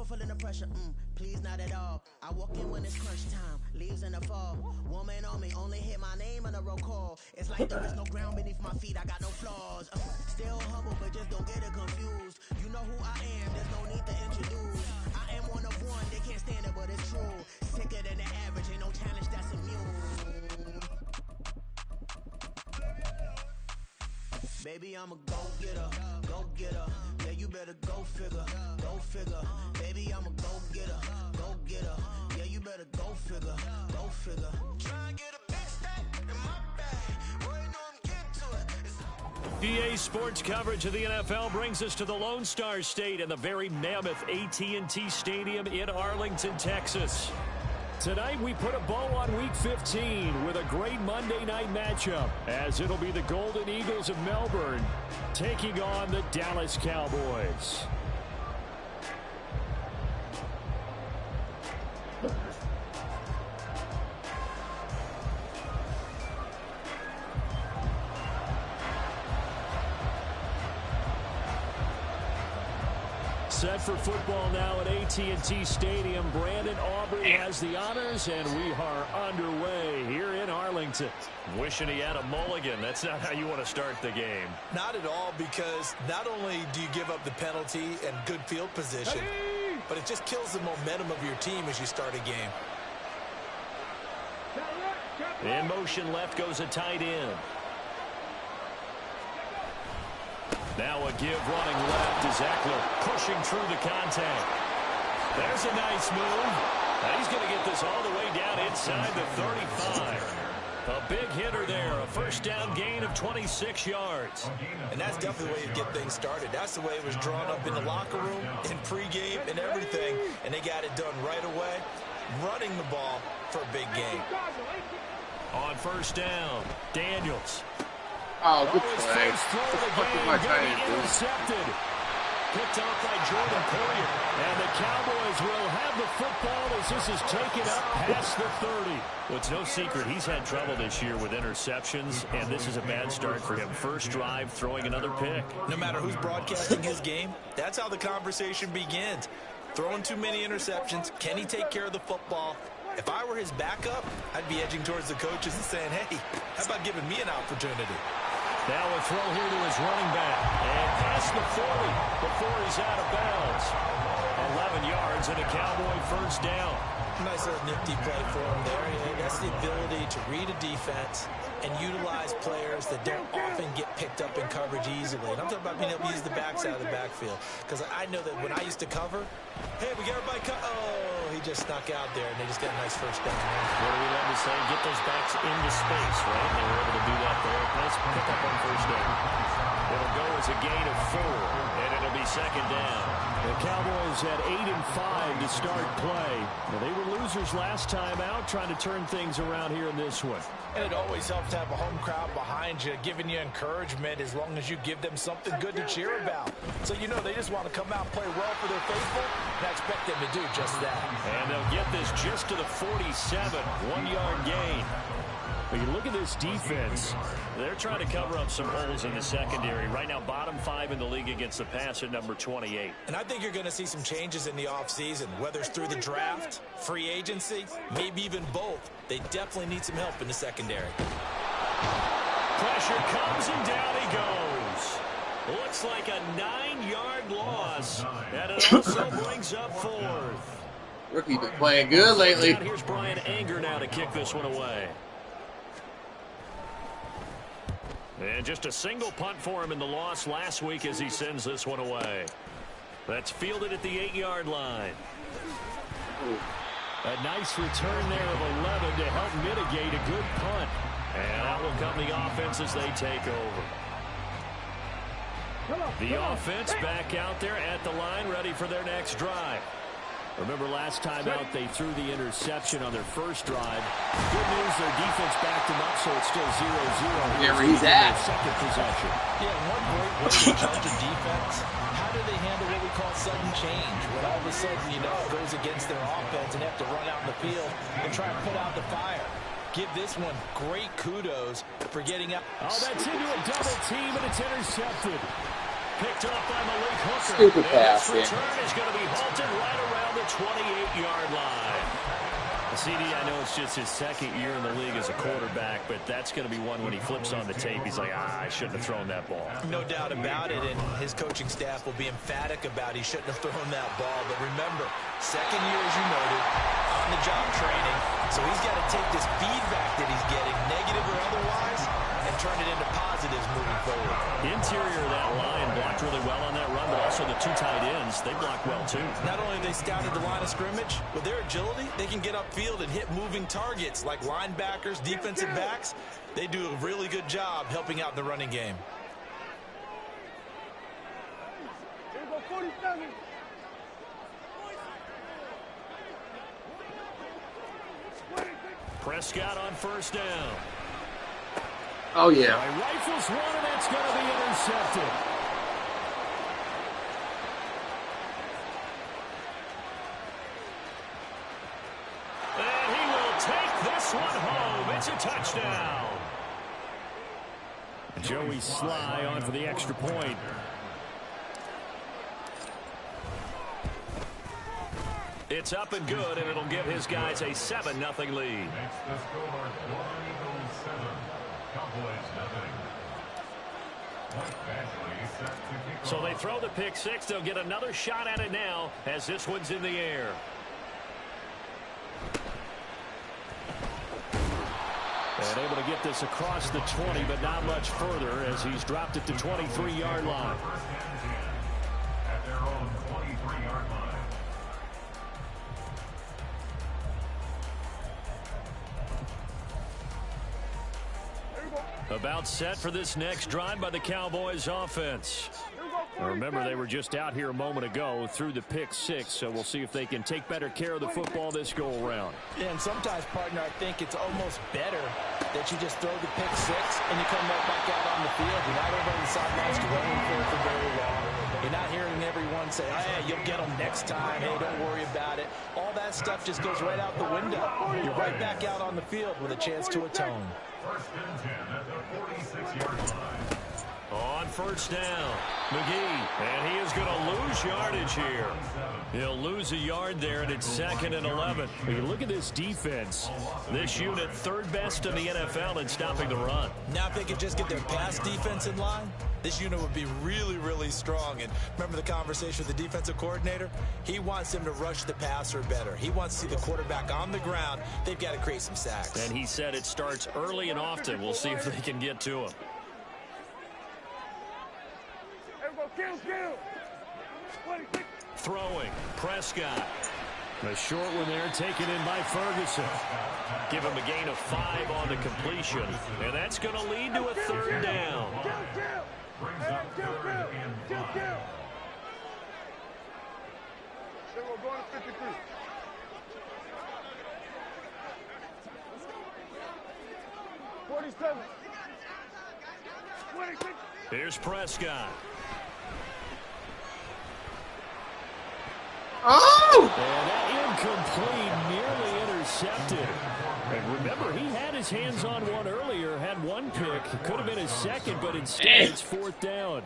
fulfilling the pressure, please not at all. I walk in when it's crunch time, leaves in the fall. Woman on me, only hit my name on a roll call. It's like there is no ground beneath my feet, I got no flaws. Still humble, but just don't get it confused. You know who I am, there's no need to introduce. I am one of one, they can't stand it, but it's true. Sicker than the average, ain't no challenge that's immune. Baby, I'm a go-getter, go-getter. Yeah, you better go figure, go figure. Baby, I'm a go-getter, go-getter. Yeah, you better go figure, go figure. Try and get a big stack in my bag. Boy, you know I'm getting to it. EA Sports coverage of the NFL brings us to the Lone Star State and the very mammoth AT&T Stadium in Arlington, Texas. Tonight, we put a bow on Week 15 with a great Monday night matchup, as it'll be the Golden Eagles of Melbourne taking on the Dallas Cowboys. Set for football now at AT&T Stadium. Brandon Aubrey has the honors, and we are underway here in Arlington. Wishing he had a mulligan. That's not how you want to start the game. Not at all, because not only do you give up the penalty and good field position, but it just kills the momentum of your team as you start a game. In motion left goes a tight end. Now a give running left is Eckler pushing through the contact. There's a nice move. Now he's going to get this all the way down inside the 35. A big hitter there. A first down gain of 26 yards. And that's definitely the way you get things started. That's the way it was drawn up in the locker room, in pregame, and everything. And they got it done right away, running the ball for a big game. On first down, Daniels. Oh, good play. What the fuck is my tight end doing? Intercepted. Picked off by Jordan Poyer. And the Cowboys will have the football as this is taken up past the 30. Well, it's no secret he's had trouble this year with interceptions, and this is a bad start for him. First drive, throwing another pick. No matter who's broadcasting his game, that's how the conversation begins. Throwing too many interceptions. Can he take care of the football? If I were his backup, I'd be edging towards the coaches and saying, hey, how about giving me an opportunity? Now a throw here to his running back. And past the 40 before he's out of bounds. 11 yards and a Cowboy first down. Nice little nifty play for him there. That's the ability to read a defense and utilize players that don't often get picked up in coverage easily. And I'm talking about being able to use the backside of the backfield. Because I know that when I used to cover, hey, we got everybody oh, he just snuck out there, and they just got a nice first down. What do we love to say? Get those backs into space, right? They were able to do that there. Nice pick up on first down. It'll go as a gain of 4, and it'll be second down. The Cowboys had 8 and 5 to start play. Now, they were losers last time out, trying to turn things around here in this one. And it always helps to have a home crowd behind you, giving you encouragement as long as you give them something good to cheer about. So you know they just want to come out and play well for their faithful, and I expect them to do just that. And they'll get this just to the 47, 1-yard gain. But you look at this defense, they're trying to cover up some holes in the secondary. Right now, bottom 5 in the league against the pass at number 28. And I think you're going to see some changes in the offseason, whether it's through the draft, free agency, maybe even both. They definitely need some help in the secondary. Pressure comes and down he goes. Looks like a 9-yard loss, and it also brings up 4th. Rookie been playing good lately. Here's Brian Anger now to kick this one away. And just a single punt for him in the loss last week as he sends this one away. That's fielded at the 8-yard line. A nice return there of 11 to help mitigate a good punt. And out will come the offense as they take over. The offense back out there at the line, ready for their next drive. Remember last time out they threw the interception on their first drive. Good news, their defense backed them up, so it's still 0-0. Yeah, where he's at. Second possession. Yeah, one great way to judge a defense. How do they handle what we call sudden change? When all of a sudden, you know, it goes against their offense and they have to run out in the field and try and put out the fire. Give this one great kudos for getting out. Oh, that's into a double team, and it's intercepted. Picked up by Malik Hooker. Stupid pass, Return is going to be halted right around 28-yard line. CD, I know it's just his second year in the league as a quarterback, but that's going to be one when he flips on the tape. He's like, I shouldn't have thrown that ball. No doubt about it, and his coaching staff will be emphatic about he shouldn't have thrown that ball. But remember, second year, as you noted, on-the-job training, so he's got to take this feedback that he's getting, negative or otherwise, and turn it into positives moving forward. The interior of that line blocked really well on that run, but also the two tight ends, they blocked well too. Not only have they scouted the line of scrimmage, with their agility, they can get upfield and hit moving targets like linebackers, defensive backs. They do a really good job helping out in the running game. Prescott on first down. Oh, yeah. He rifles one, and that's going to be intercepted. And he will take this one home. It's a touchdown. Joey Sly on for the extra point. It's up and good, and it'll give his guys a 7-0 lead. So they throw the pick six. They'll get another shot at it now as this one's in the air. And able to get this across the 20, but not much further as he's dropped it to 23-yard line. At their own 23-yard line. About set for this next drive by the Cowboys offense. Now remember, they were just out here a moment ago through the pick six, so we'll see if they can take better care of the football this go-around. Yeah, and sometimes, partner, I think it's almost better that you just throw the pick six and you come right back out on the field. You're not over on the sidelines running for very long. You're not hearing everyone say, hey, you'll get them next time. Hey, don't worry about it. All that stuff just goes right out the window. You're right back out on the field with a chance to atone. First and 10 at the 46-yard line. On first down, McGee, and he is going to lose yardage here. He'll lose a yard there, and it's 2nd and 11. When you look at this defense, this unit third best in the NFL in stopping the run. Now if they could just get their pass defense in line, this unit would be really, really strong. And remember the conversation with the defensive coordinator? He wants them to rush the passer better. He wants to see the quarterback on the ground. They've got to create some sacks. And he said it starts early and often. We'll see if they can get to him. Throwing, Prescott. A short one there taken in by Ferguson. Give him a gain of 5 on the completion. And that's going to lead to a third down. Brings up 3rd and 5. Here's Prescott. Oh! And that incomplete, nearly intercepted. And remember, he had his hands on one earlier, had one pick. Could have been his second, but instead it's 4th down.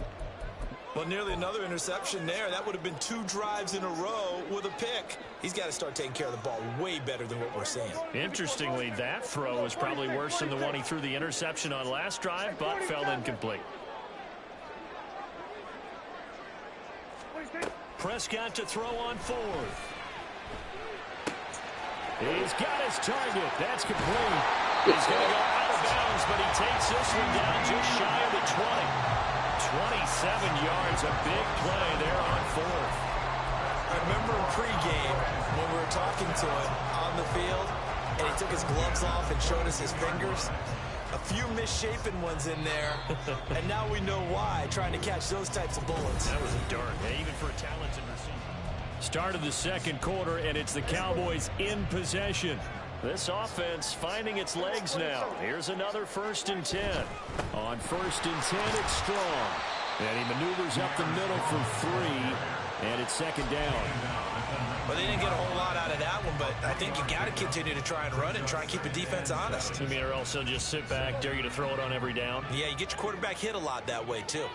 Well, nearly another interception there. That would have been 2 drives in a row with a pick. He's got to start taking care of the ball way better than what we're seeing. Interestingly, that throw is probably worse than the one he threw the interception on last drive, but fell incomplete. Prescott to throw on 4th. He's got his target. That's complete. He's going to go out of bounds, but he takes this one down just shy of the 20. 27 yards, a big play there on 4th. I remember in pregame when we were talking to him on the field, and he took his gloves off and showed us his fingers. A few misshapen ones in there, and now we know why, trying to catch those types of bullets. That was a dart, even for a talented receiver. Start of the second quarter, and it's the Cowboys in possession. This offense finding its legs now. Here's another 1st and 10. On 1st and 10, it's Strong. And he maneuvers up the middle for 3, and it's 2nd down. Well, they didn't get a whole lot out of that one, but I think you got to continue to try and run and try and keep the defense honest. You mean, or else they'll just sit back, dare you to throw it on every down? Yeah, you get your quarterback hit a lot that way, too.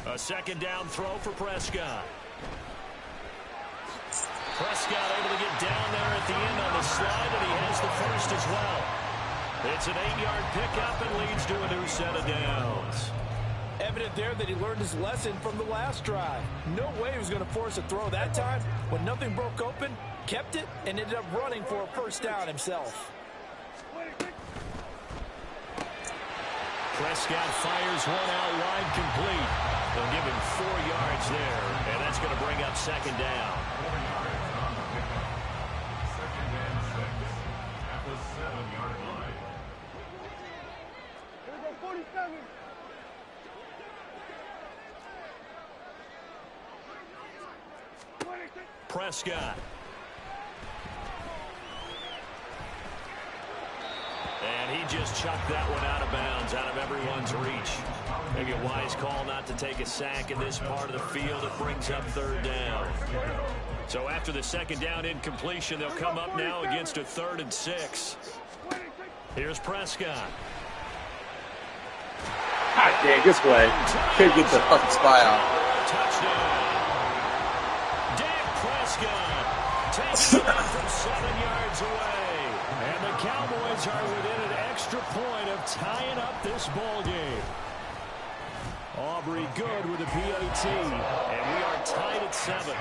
A 2nd down throw for Prescott. Prescott able to get down there at the end on the slide, and he has the first as well. It's an 8-yard pickup and leads to a new set of downs. Evident there that he learned his lesson from the last drive. No way he was going to force a throw that time. When nothing broke open, kept it, and ended up running for a first down himself. Prescott fires one out wide, complete. They'll give him 4 yards there, and that's going to bring up second down. 4 yards on the pickup. Second and 6 at the 7-yard line. Here we go, 47. Prescott. And he just chucked that one out of bounds, out of everyone's reach. Maybe a wise call not to take a sack in this part of the field. It brings up third down. So after the second down incompletion, they'll come up now against a 3rd and 6. Here's Prescott. God dang, this way. Can't get the fucking spy out. Touchdown. Prescott taking it in from 7 yards away. And the Cowboys are within an extra point of tying up this ball game. Aubrey good with a PAT. And we are tied at 7.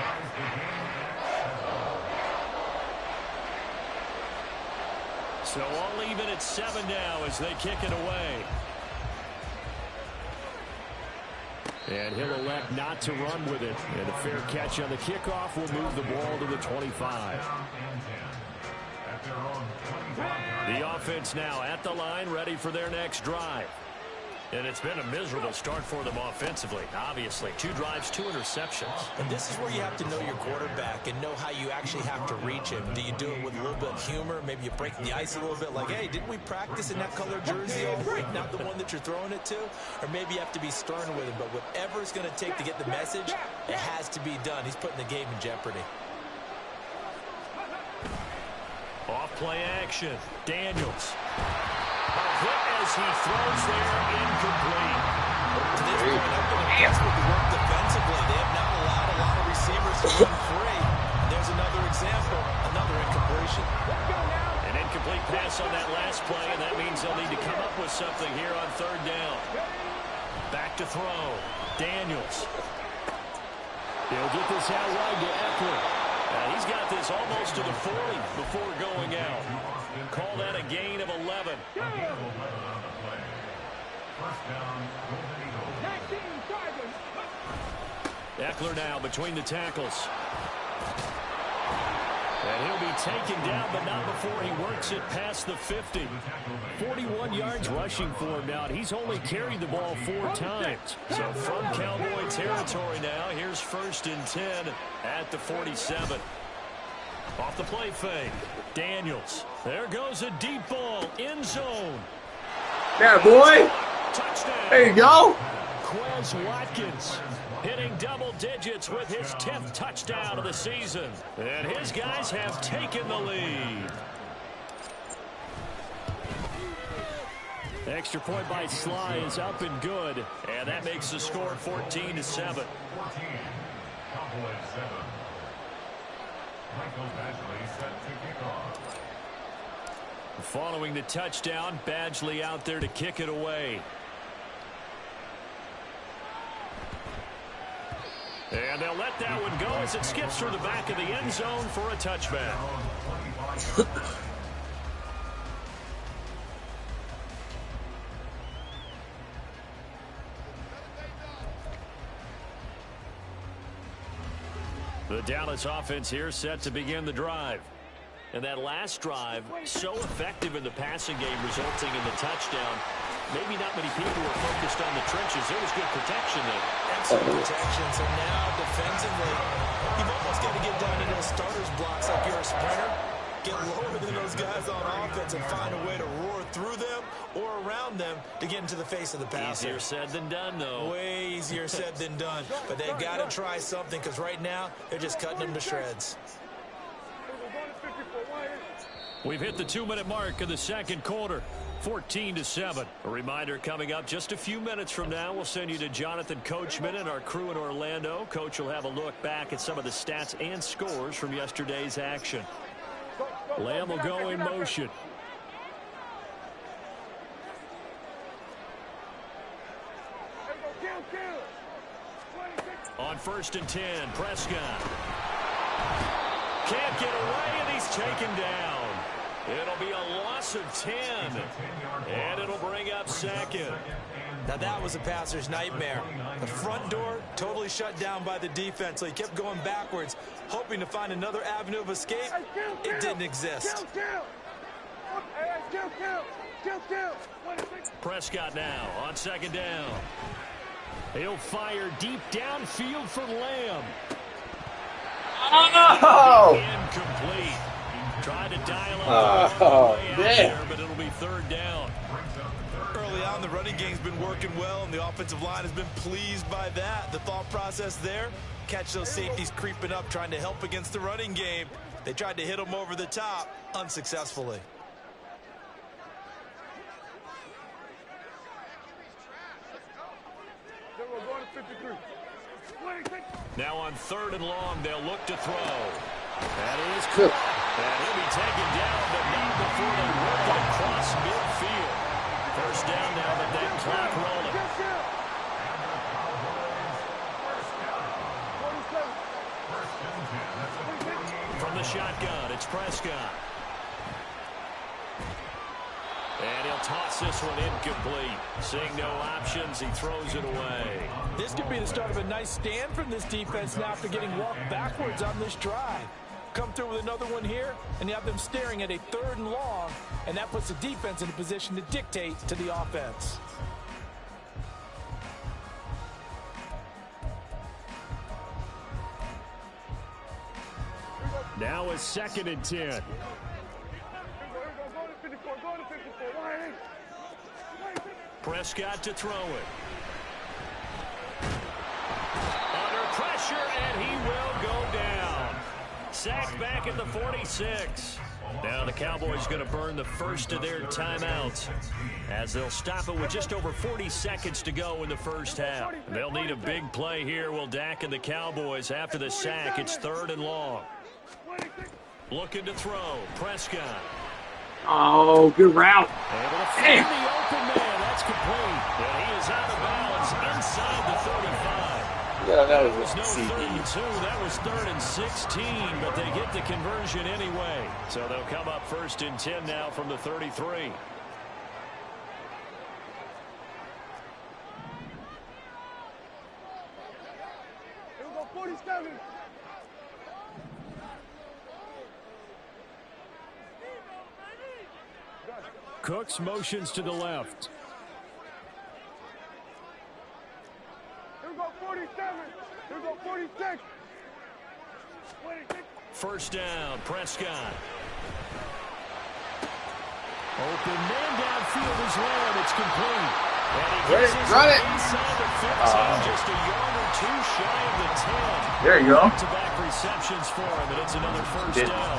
So all even at 7 now as they kick it away. And he'll elect not to run with it. And a fair catch on the kickoff will move the ball to the 25. The offense now at the line, ready for their next drive. And it's been a miserable start for them offensively. Obviously, 2 drives, 2 interceptions. And this is where you have to know your quarterback and know how you actually have to reach him. Do you do it with a little bit of humor? Maybe you break the ice a little bit like, hey, didn't we practice in that color jersey all week? Not the one that you're throwing it to? Or maybe you have to be stern with him. But whatever it's going to take to get the message, it has to be done. He's putting the game in jeopardy. Off play action. Daniels. A hit as he throws there, incomplete. To this point, I've been impressed with the work defensively. They have not allowed a lot of receivers to run free. There's another example, another incompletion. An incomplete pass on that last play, and that means they'll need to come up with something here on 3rd down. Back to throw. Daniels. He'll get this out wide to Eckler. He's got this almost to the 40 before going out. Call that a gain of 11. Eckler now between the tackles. And he'll be taken down, but not before he works it past the 50. 41 yards rushing for him now. He's only carried the ball 4 times. So from Cowboy territory now, here's 1st and 10 at the 47. Off the play fake. Daniels. There goes a deep ball. End zone. Yeah, boy. Touchdown. There you go. Quez Watkins hitting double digits with his 10th touchdown of the season. And his guys have taken the lead. Extra point by Sly is up and good. And that makes the score 14-7. 14. Cowboys 7. Michael Badgley set to kick off. Following the touchdown, Badgley out there to kick it away. And they'll let that one go as it skips through the back of the end zone for a touchback. The Dallas offense here set to begin the drive. And that last drive, so effective in the passing game, resulting in the touchdown. Maybe not many people were focused on the trenches. There was good protection there. Excellent protection. So now, defensively, you've almost got to get down into the starter's blocks like you're a sprinter. Get lower than those guys on offense and find a way to roar through them or around them to get into the face of the passer. Easier said than done, though. Way easier said than done. But they've got to try something because right now, they're just cutting them to shreds. We've hit the 2-minute mark of the second quarter. 14-7. A reminder coming up just a few minutes from now. We'll send you to Jonathan Coachman and our crew in Orlando. Coach will have a look back at some of the stats and scores from yesterday's action. Lamb will go in motion. On 1st and 10, Prescott. Can't get away, and he's taken down. It'll be a loss of 10, and it'll bring up 2nd. Now that was a passer's nightmare. The front door totally shut down by the defense, so he kept going backwards, hoping to find another avenue of escape. It didn't exist. Prescott now on 2nd down. He'll fire deep downfield for Lamb. Oh! Incomplete. Tried to dial up the way out there, but it'll be 3rd down. Early on, the running game's been working well, and the offensive line has been pleased by that. The thought process there, catch those safeties creeping up, trying to help against the running game. They tried to hit them over the top, unsuccessfully. Now on 3rd and long, they'll look to throw. That is good. And he'll be taken down, but not before they work it across midfield. 1st down now, but that clock rolling. From the shotgun, it's Prescott. And he'll toss this one incomplete. Seeing no options, he throws it away. This could be the start of a nice stand from this defense now after getting walked backwards on this drive. Come through with another one here, and you have them staring at a 3rd and long, and that puts the defense in a position to dictate to the offense. Now a 2nd and 10. Prescott to throw it. Under pressure, and he will go down. Sacked back at the 46. Now the Cowboys going to burn the first of their timeouts as they'll stop it with just over 40 seconds to go in the first half. They'll need a big play here. Will Dak and the Cowboys after the sack. It's 3rd and long. Looking to throw. Prescott. Oh, good route. Able to find the open man. That's complete. And he is out of bounds inside the 35. Yeah, that was No CD. 3rd and 2. That was 3rd and 16, but they get the conversion anyway. So they'll come up 1st and 10 now from the 33. Here we go, 47. Cooks motions to the left. Here we go, 47. Here we go, 46. 1st down, Prescott. Open man downfield is Lamb. It's complete. And he gets his Run it. inside the 15, just a yard or 2 shy of the 10. There you go. Back-to-back receptions for him, and it's another 1st down.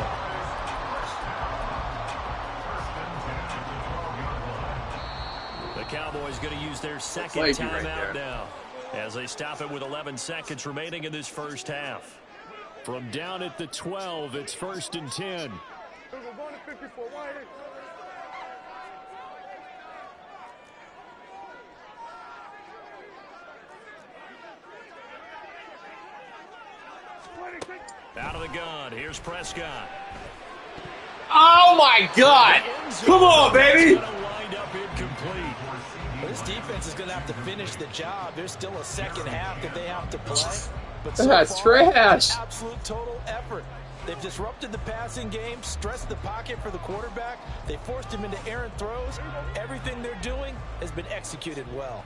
The Cowboys going to use their 2nd timeout now as they stop it with 11 seconds remaining in this first half. From down at the 12, it's 1st and 10. Here we go, going to 54. YR. Out of the gun, here's Prescott. Oh, my God. Come on, baby. Wind up incomplete. This defense is going to have to finish the job. There's still a second half that they have to play. But so That's far, trash. Absolute total effort. They've disrupted the passing game, stressed the pocket for the quarterback. They forced him into errant throws. Everything they're doing has been executed well.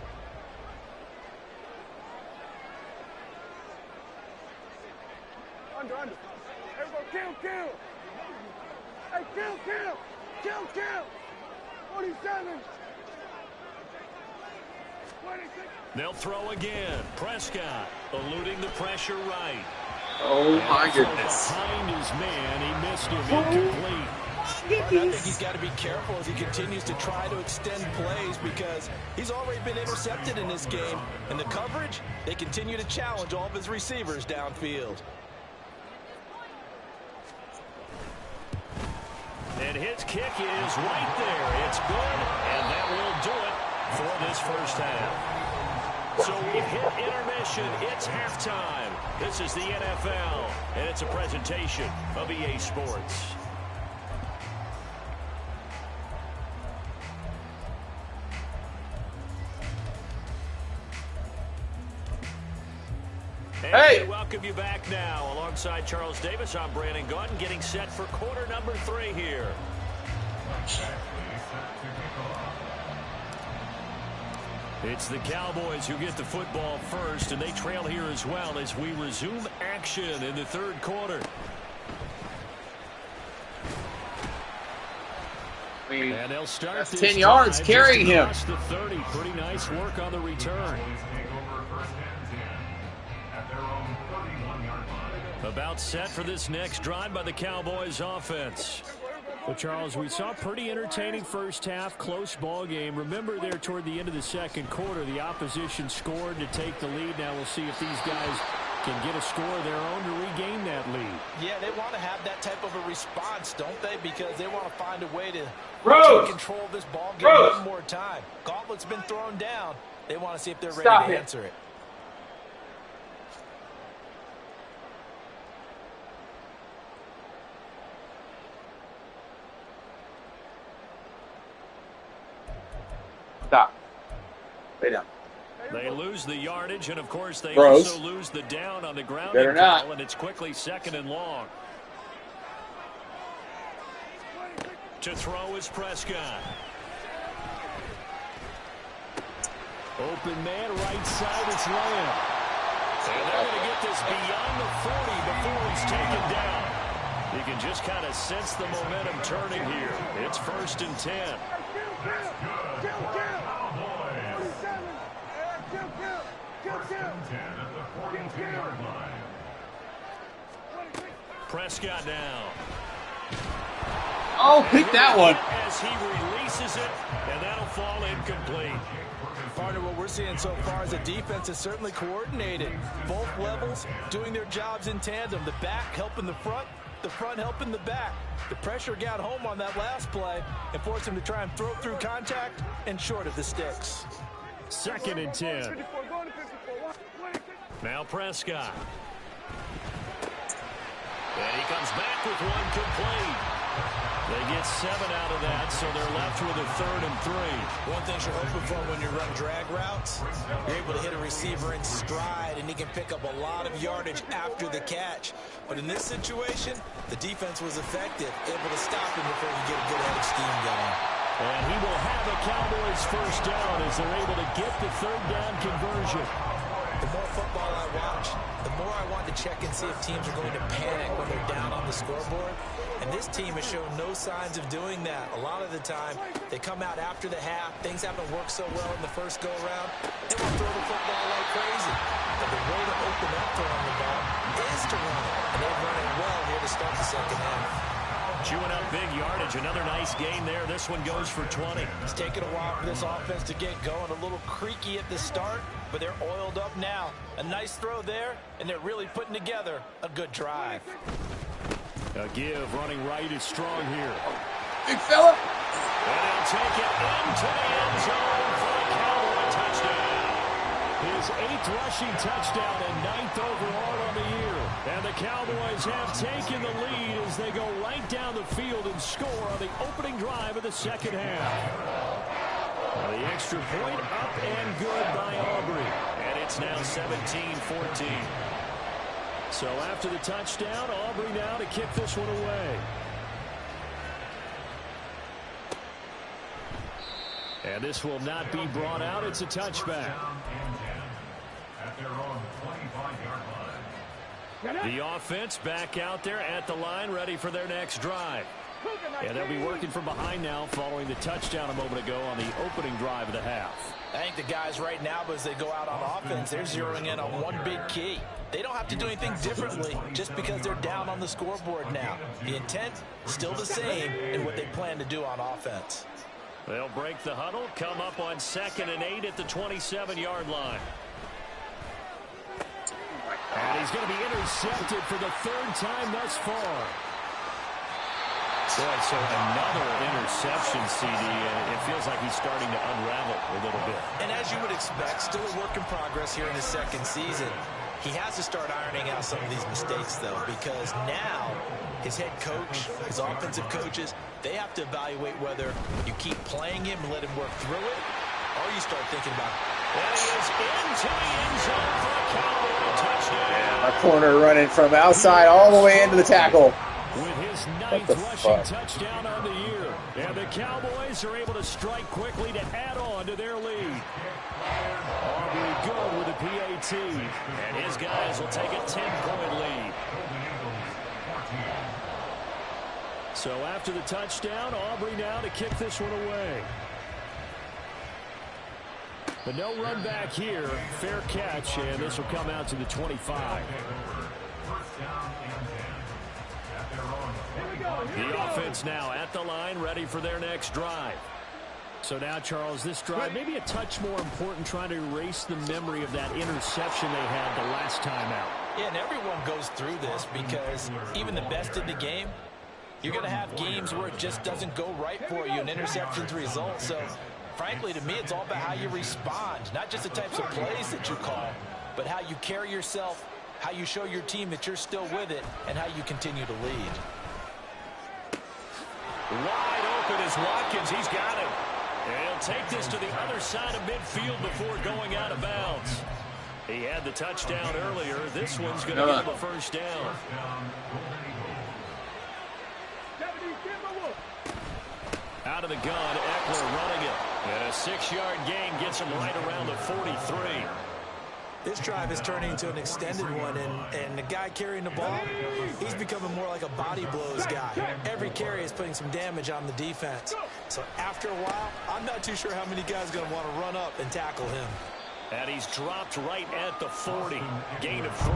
Under. Here we go, kill. Hey, kill. 47. 26. They'll throw again. Prescott eluding the pressure right. Oh, my goodness. Behind his man, he missed him incomplete. I think he's got to be careful as he continues to try to extend plays because he's already been intercepted in this game. And the coverage, they continue to challenge all of his receivers downfield. And his kick is right there. It's good, and that will do it for this first half. So we hit intermission. It's halftime. This is the NFL, and it's a presentation of EA Sports. Hey! We welcome you back now. Alongside Charles Davis, I'm Brandon Gaunt, getting set for quarter number 3 here. It's the Cowboys who get the football first, and they trail here as well as we resume action in the third quarter. And they'll start this 10 yards carrying him. The 30. Pretty nice work on the return. About set for this next drive by the Cowboys offense. Well, Charles, we saw a pretty entertaining first half, close ball game. Remember there toward the end of the second quarter, the opposition scored to take the lead. Now we'll see if these guys can get a score of their own to regain that lead. Yeah, they want to have that type of a response, don't they? Because they want to find a way to take control of this ball game one more time. Gauntlet's been thrown down. They want to see if they're ready to answer it. Stop. Lay down. They lose the yardage, and of course they Bros. also lose the down on the ground. Better not. And it's quickly 2nd and long. To throw is Prescott. Open man, right side, it's Lamb. And they're going to get this beyond the 40 before he's taken down. You can just kind of sense the momentum turning here. It's 1st and 10. Prescott now. Oh, pick that one. As he releases it, and that'll fall incomplete. Partner, what we're seeing so far is the defense is certainly coordinated. Both levels doing their jobs in tandem. The back helping the front helping the back. The pressure got home on that last play and forced him to try and throw through contact and short of the sticks. 2nd and 10. Now Prescott. And he comes back with one complete. They get 7 out of that, so they're left with a 3rd and 3. One thing you're hoping for when you run drag routes, you're able to hit a receiver in stride, and he can pick up a lot of yardage after the catch. But in this situation, the defense was effective, able to stop him before he get a good head of steam going. And he will have a Cowboys first down as they're able to get the 3rd down conversion. The more football I watch, the more I want to check and see if teams are going to panic when they're down on the scoreboard. And this team has shown no signs of doing that. A lot of the time, they come out after the half. Things haven't worked so well in the first go-around. They will throw the football like crazy. But the way to open up throwing the ball is to run it. And they've run it well here to start the second half. Chewing up big yardage. Another nice gain there. This one goes for 20. It's taken a while for this offense to get going. A little creaky at the start, but they're oiled up now. A nice throw there, and they're really putting together a good drive. A give running right is strong here. Big fella. And he'll take it into the end zone for a Cowboy touchdown. His 8th rushing touchdown and 9th overall on the year. And the Cowboys have taken the lead as they go right down the field and score on the opening drive of the second half. Now the extra point up and good by Aubrey. And it's now 17-14. So after the touchdown, Aubrey now to kick this one away. And this will not be brought out. It's a touchback. The offense back out there at the line, ready for their next drive. And they'll be working from behind now following the touchdown a moment ago on the opening drive of the half. I think the guys right now, as they go out on offense, they're zeroing in on one big key. They don't have to do anything differently just because they're down on the scoreboard now. The intent still the same in what they plan to do on offense. They'll break the huddle, come up on 2nd and 8 at the 27-yard line. And he's going to be intercepted for the 3rd time thus far. Boy, so another interception, CD, and it feels like he's starting to unravel a little bit. And as you would expect, still a work in progress here in his 2nd season. He has to start ironing out some of these mistakes, though, because now his head coach, his offensive coaches, they have to evaluate whether you keep playing him and let him work through it, or you start thinking about it. And he is into the end zone for a Cowboy touchdown. Yeah, our corner running from outside all the way into the tackle. With his 9th rushing touchdown on the year. And the Cowboys are able to strike quickly to add on to their lead. Aubrey good with a PAT. And his guys will take a 10-point lead. So after the touchdown, Aubrey now to kick this one away. But no run back here. Fair catch, and this will come out to the 25. The offense now at the line, ready for their next drive. So now, Charles, this drive maybe a touch more important, trying to erase the memory of that interception they had the last time out. Yeah, and everyone goes through this because even the best in the game, you're going to have games where it just doesn't go right for you, and interceptions result. So, frankly, to me, it's all about how you respond, not just the types of plays that you call, but how you carry yourself, how you show your team that you're still with it, and how you continue to lead. Wide open is Watkins. He's got him. And he'll take this to the other side of midfield before going out of bounds. He had the touchdown earlier. This one's going to get him a first down. Out of the gun, Eckler running it. And a 6-yard gain gets him right around the 43. This drive is turning into an extended one, and the guy carrying the ball, he's becoming more like a body blows guy. Every carry is putting some damage on the defense. So after a while, I'm not too sure how many guys are going to want to run up and tackle him. And he's dropped right at the 40. Gain of 3.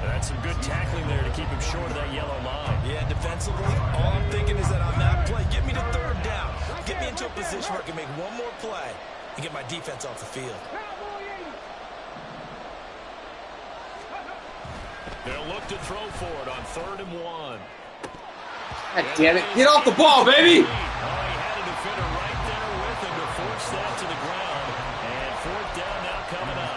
That's some good tackling there to keep him short of that yellow line. Yeah, defensively, all I'm thinking is that on that play, get me to 3rd down. Get me into a position where I can make one more play and get my defense off the field. They'll look to throw for it on 3rd and 1. God damn it. Get off the ball, baby! Oh, he had a defender right there with him to force that to the ground. And 4th down now coming up.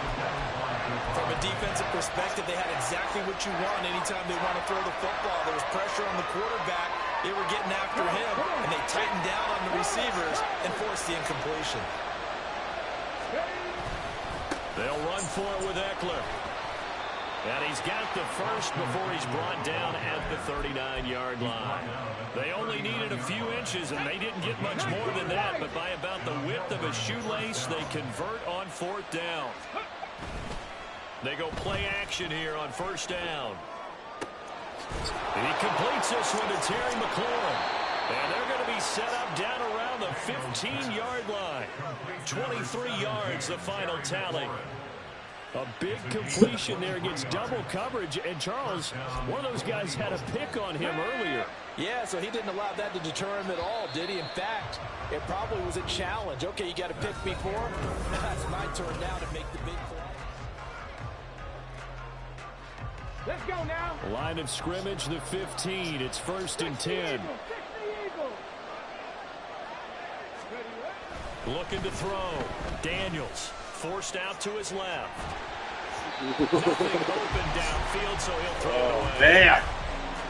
From a defensive perspective, they had exactly what you want anytime they want to throw the football. There was pressure on the quarterback. They were getting after him, and they tightened down on the receivers and forced the incompletion. They'll run for it with Eckler. And he's got the first before he's brought down at the 39-yard line. They only needed a few inches, and they didn't get much more than that. But by about the width of a shoelace, they convert on 4th down. They go play action here on 1st down. He completes this one to Terry McLaurin. And they're going to be set up down around the 15-yard line. 23 yards, the final tally. A big completion there against double coverage. And Charles, one of those guys had a pick on him earlier. Yeah, so he didn't allow that to deter him at all, did he? In fact, it probably was a challenge. Okay, you got to pick me for him. It's my turn now to make the big play. Let's go now. Line of scrimmage, the 15. It's 1st and 10. Looking to throw. Daniels forced out to his left. Nothing open downfield, so he'll throw it away. Man.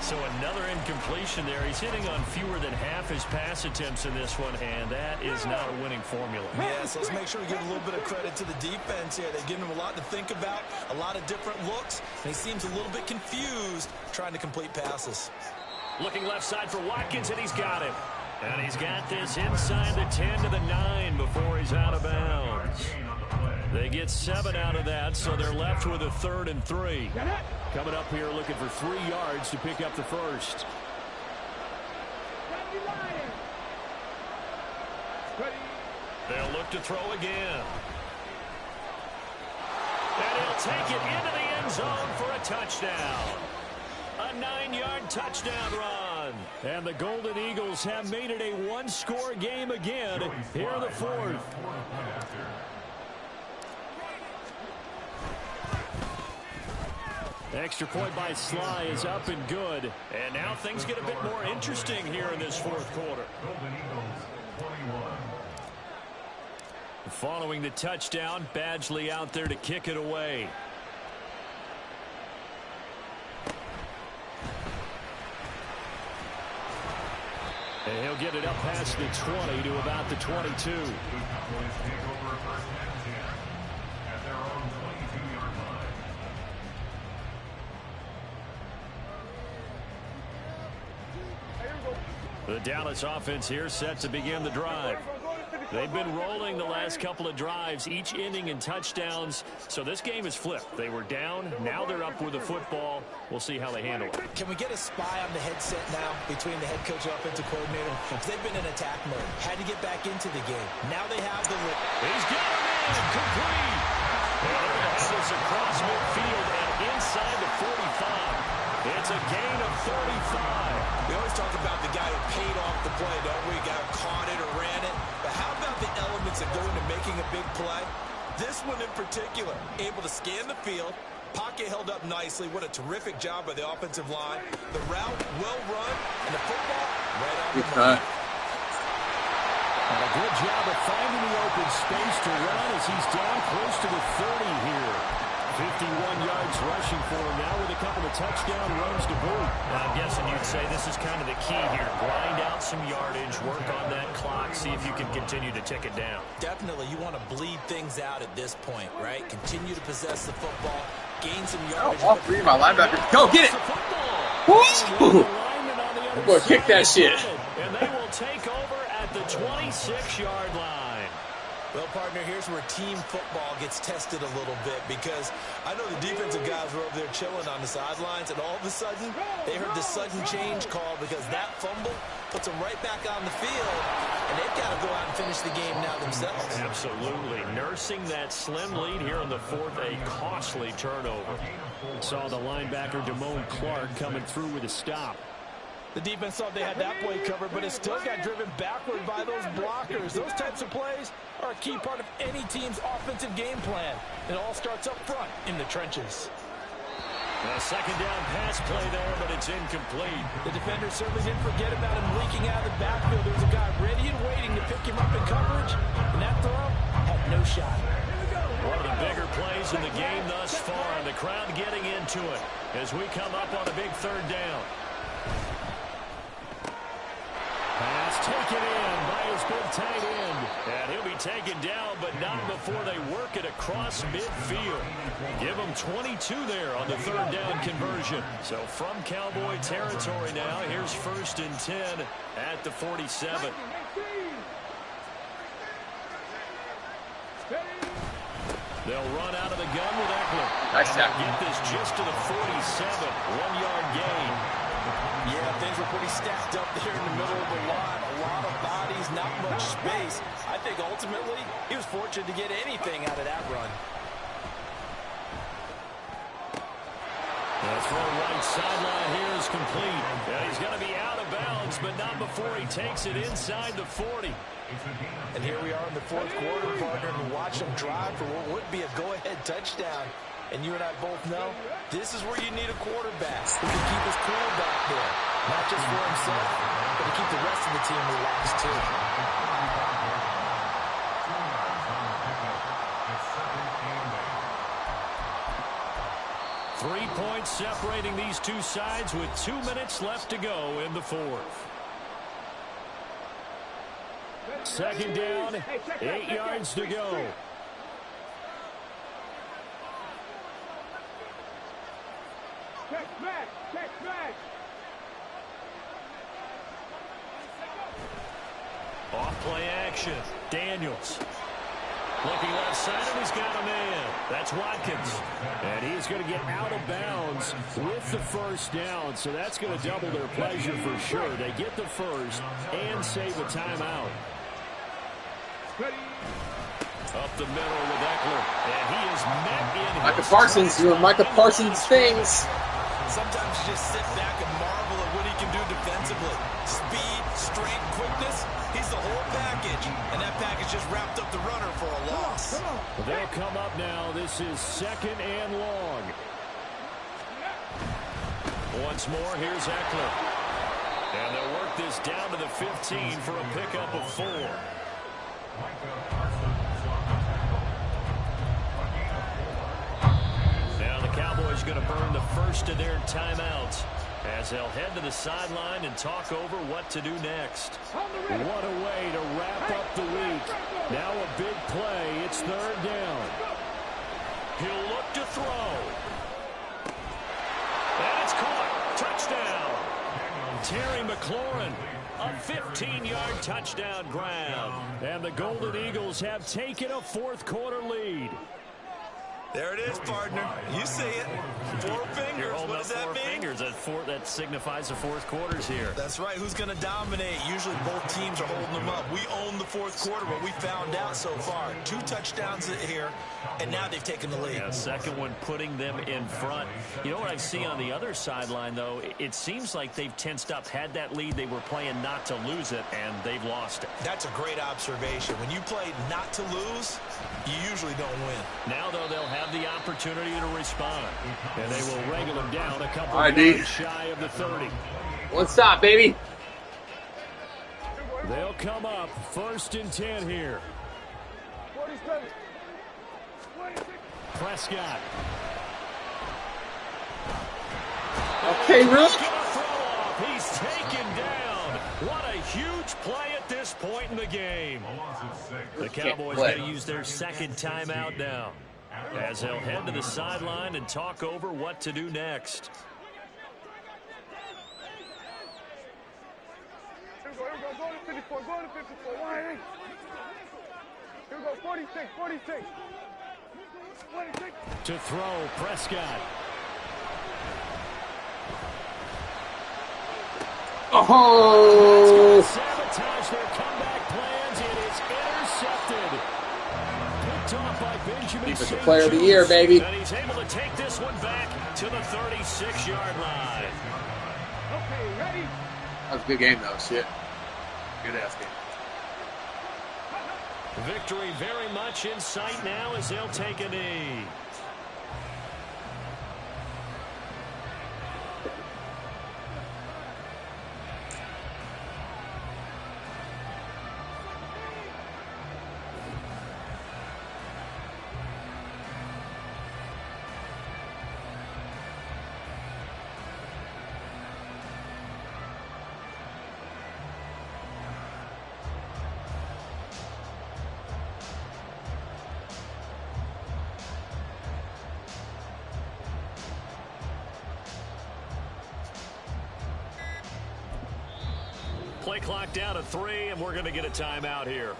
So another incompletion there. He's hitting on fewer than half his pass attempts in this one, and that is not a winning formula. Yeah, so let's make sure we give a little bit of credit to the defense here. They've given him a lot to think about, a lot of different looks, and he seems a little bit confused trying to complete passes. Looking left side for Watkins, and he's got it. And he's got this inside the 10 to the 9 before he's out of bounds. They get 7 out of that, so they're left with a 3rd and 3. Coming up here looking for 3 yards to pick up the first. They'll look to throw again. And he'll take it into the end end zone for a touchdown. A 9-yard touchdown run. And the Golden Eagles have made it a one-score game again here in the fourth. Extra point by Sly is up and good. And now things get a bit more interesting here in this fourth quarter. Following the touchdown, Badgley out there to kick it away. And he'll get it up past the 20 to about the 22. The Dallas offense here set to begin the drive. They've been rolling the last couple of drives, each ending in touchdowns. So this game is flipped. They were down. Now they're up with the football. We'll see how they handle it. Can we get a spy on the headset now between the head coach and offensive coordinator? Because they've been in attack mode. Had to get back into the game. Now they have the lead. He's got him in. Complete. And they'll have this across midfield and inside the 45. It's a gain of 35. We always talk about the guy who paid off the play, don't we? Guy who caught it or ran it. But how about the elements that go into making a big play? This one in particular, able to scan the field, pocket held up nicely. What a terrific job by the offensive line. The route, well run, and the football right on the money. And a good job of finding the open space to run as he's down close to the 30 here. 51 yards rushing for him now with a couple of touchdown runs to boot. I'm guessing you'd say this is kind of the key here. Grind out some yardage, work on that clock, see if you can continue to tick it down. Definitely, you want to bleed things out at this point, right? Continue to possess the football, gain some yardage. All three of my linebackers. Go, get it! Woo! I'm going to kick that shit. And they will take over at the 26-yard line. Well, partner, here's where team football gets tested a little bit because I know the defensive guys were over there chilling on the sidelines, and all of a sudden, they heard the sudden change call because that fumble puts them right back on the field, and they've got to go out and finish the game now themselves. Absolutely. Nursing that slim lead here in the fourth, a costly turnover. Saw the linebacker, Damone Clark, coming through with a stop. The defense thought they had that play covered, but it still got driven backward by those blockers. Those types of plays are a key part of any team's offensive game plan. It all starts up front in the trenches. A second down pass play there, but it's incomplete. The defender certainly didn't forget about him leaking out of the backfield. There was a guy ready and waiting to pick him up in coverage, and that throw had no shot. One of the bigger plays in the game thus far, and the crowd getting into it as we come up on a big third down. Pass taken in by his big tight end. And he'll be taken down, but not before they work it across midfield. Give him 22 there on the third down conversion. So from Cowboy territory now, here's 1st and 10 at the 47. They'll run out of the gun with Eckler. Nice and they'll get this just to the 47. 1-yard gain. Yeah, things were pretty stacked up there in the middle of the line. A lot of bodies, not much space. I think ultimately he was fortunate to get anything out of that run. The throw right sideline here is complete. Yeah, he's going to be out of bounds, but not before he takes it inside the 40. And here we are in the fourth quarter, partner, and watch him drive for what would be a go-ahead touchdown. And you and I both know this is where you need a quarterback who can keep his cool back there. Not just for himself, but to keep the rest of the team relaxed too. Three points separating these two sides with 2 minutes left to go in the fourth. Second down, 8 yards to go. Check back. Off play action. Daniels. Looking left side, and he's got a man. That's Watkins. And he's going to get out of bounds with the first down. So that's going to double their pleasure for sure. They get the first and save a timeout. Up the middle with Eckler. And he is met in Micah Parsons doing Micah Parsons things. Sometimes you just sit back and marvel at what he can do defensively. Speed, strength, quickness. He's the whole package. And that package just wrapped up the runner for a loss. They'll come up now. This is 2nd and long. Once more, here's Eckler. And they'll work this down to the 15 for a pickup of 4. Now the Cowboys going to burn the first of their timeouts as they'll head to the sideline and talk over what to do next. What a way to wrap up the week. Now a big play. It's 3rd down. He'll look to throw. And it's caught. Touchdown. Terry McLaurin. A 15-yard touchdown grab. And the Golden Eagles have taken a 4th quarter lead. There it is, partner. You see it. 4 fingers. What does that mean? 4 fingers. That signifies the 4th quarters here. That's right. Who's going to dominate? Usually both teams are holding them up. We own the 4th quarter, but we found out so far. 2 touchdowns here, and now they've taken the lead. Yeah, second one putting them in front. You know what I see on the other sideline, though? It seems like they've tensed up. Had that lead, they were playing not to lose it, and they've lost it. That's a great observation. When you play not to lose, you usually don't win. Now, though, they'll have the opportunity to respond. And they will wrangle him down a couple of yards shy of the 30. One stop, baby. They'll come up 1st and 10 here. Prescott. Okay, Rook. He's taken down. What a huge play at this point in the game. The Cowboys going to use their 2nd timeout now, as they'll head to the sideline and talk over what to do next. Go to 54, go to 54. Here we go, 46, 46. 46. To throw, Prescott. Oh! Sabotage their comeback plans. It is intercepted. Picked off by Benjamin Defensive Player of the Year, baby. And he's able to take this one back to the 36-yard line. Okay, ready? That was a good game, though. Shit. Good ass game. Victory very much in sight now as they'll take a knee. Play clock down to 3, and we're going to get a timeout here.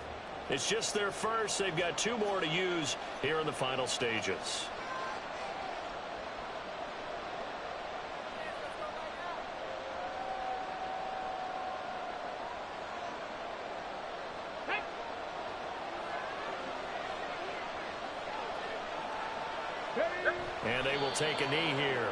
It's just their first. They've got 2 more to use here in the final stages. And they will take a knee here.